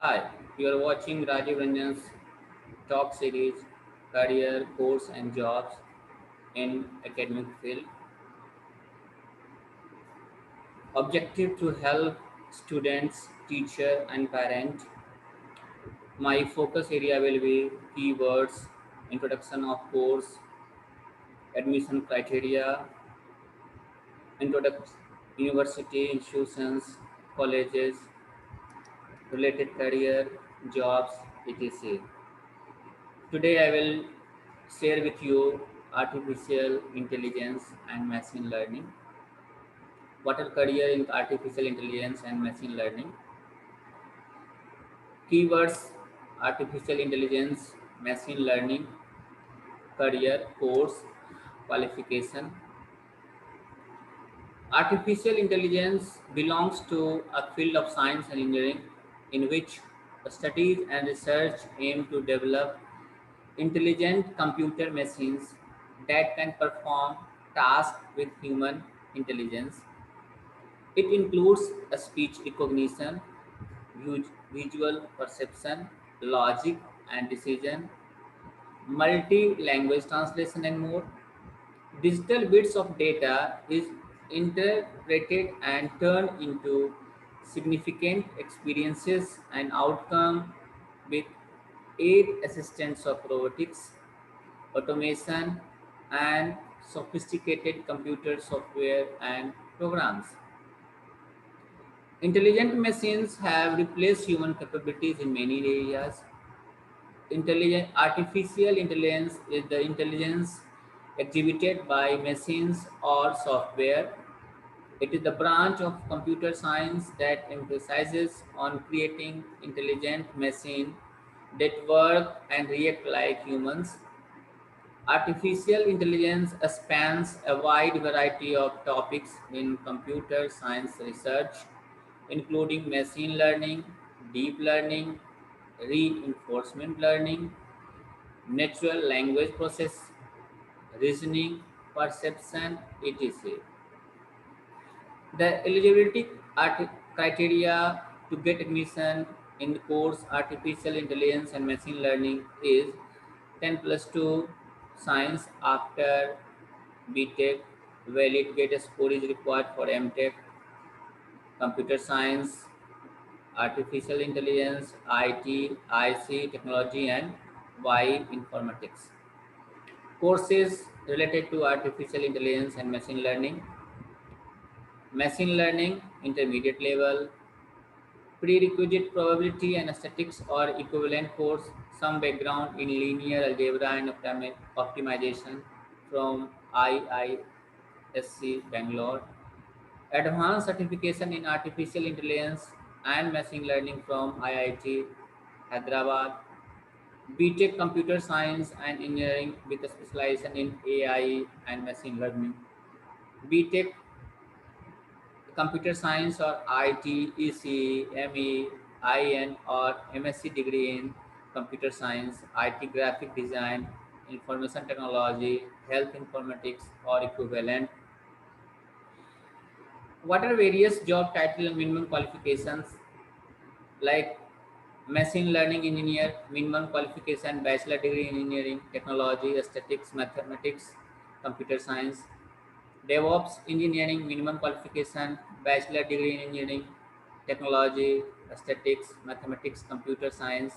Hi, you are watching Rajiv Ranjan's talk series Career, Course and Jobs in Academic Field. Objective to help students, teacher and parent. My focus area will be keywords, introduction of course, admission criteria, introduction, university, institutions, colleges, related career, jobs, etc. Today I will share with you artificial intelligence and machine learning. What are career in artificial intelligence and machine learning? Keywords: artificial intelligence, machine learning, career, course, qualification. Artificial intelligence belongs to a field of science and engineering in which studies and research aim to develop intelligent computer machines that can perform tasks with human intelligence. It includes a speech recognition, visual perception, logic and decision, multi-language translation and more. Digital bits of data is interpreted and turned into significant experiences and outcome with aid assistance of robotics, automation, and sophisticated computer software and programs. Intelligent machines have replaced human capabilities in many areas. Intelligent artificial intelligence is the intelligence exhibited by machines or software. It is the branch of computer science that emphasizes on creating intelligent machines that work and react like humans. Artificial intelligence spans a wide variety of topics in computer science research, including machine learning, deep learning, reinforcement learning, natural language process, reasoning, perception, etc. The eligibility criteria to get admission in the course Artificial Intelligence and Machine Learning is 10 plus 2 science after BTech. Valid get score is required for MTech, computer science, artificial intelligence, IT, IC, technology, and Y informatics. Courses related to artificial intelligence and machine learning, intermediate level, prerequisite probability and statistics or equivalent course, some background in linear algebra and optimization from IISc Bangalore, advanced certification in artificial intelligence and machine learning from IIT Hyderabad, BTech Computer Science and Engineering with a specialization in AI and machine learning, BTech Computer Science or IT, ECE, ME, IN or MSc degree in Computer Science, IT Graphic Design, Information Technology, Health Informatics or equivalent. What are various job title and minimum qualifications? Like machine learning engineer, minimum qualification bachelor degree in engineering, technology, statistics, mathematics, computer science. DevOps engineering, minimum qualification bachelor degree in engineering, technology, statistics, mathematics, computer science.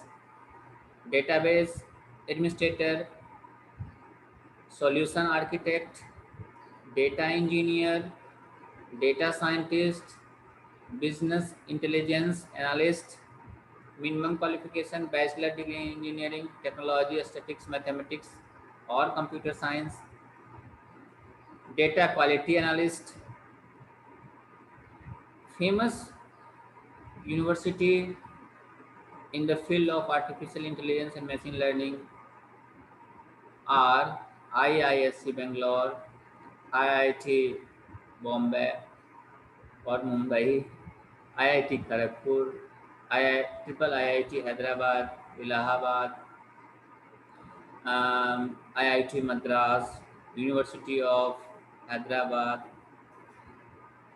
Database administrator, solution architect, data engineer, data scientist, business intelligence analyst, minimum qualification bachelor degree in engineering, technology, statistics, mathematics or computer science, data quality analyst. Famous university in the field of artificial intelligence and machine learning are IISc Bangalore, IIT Bombay or Mumbai, IIT Kharagpur, IIT Hyderabad, Allahabad, IIT Madras, University of Hyderabad.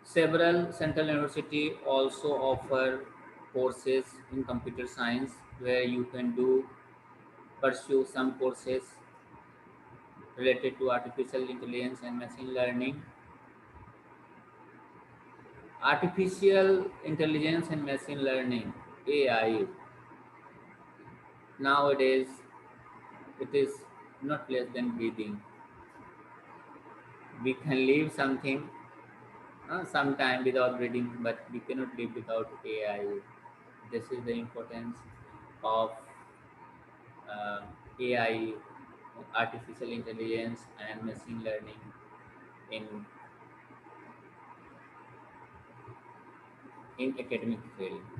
Several central university also offer courses in computer science where you can do pursue some courses related to artificial intelligence and machine learning. Artificial intelligence and machine learning, AI, nowadays it is not less than breathing. We can live something sometime without breathing, but we cannot live without AI. This is the importance of uh, AI, artificial intelligence, and machine learning in academic field.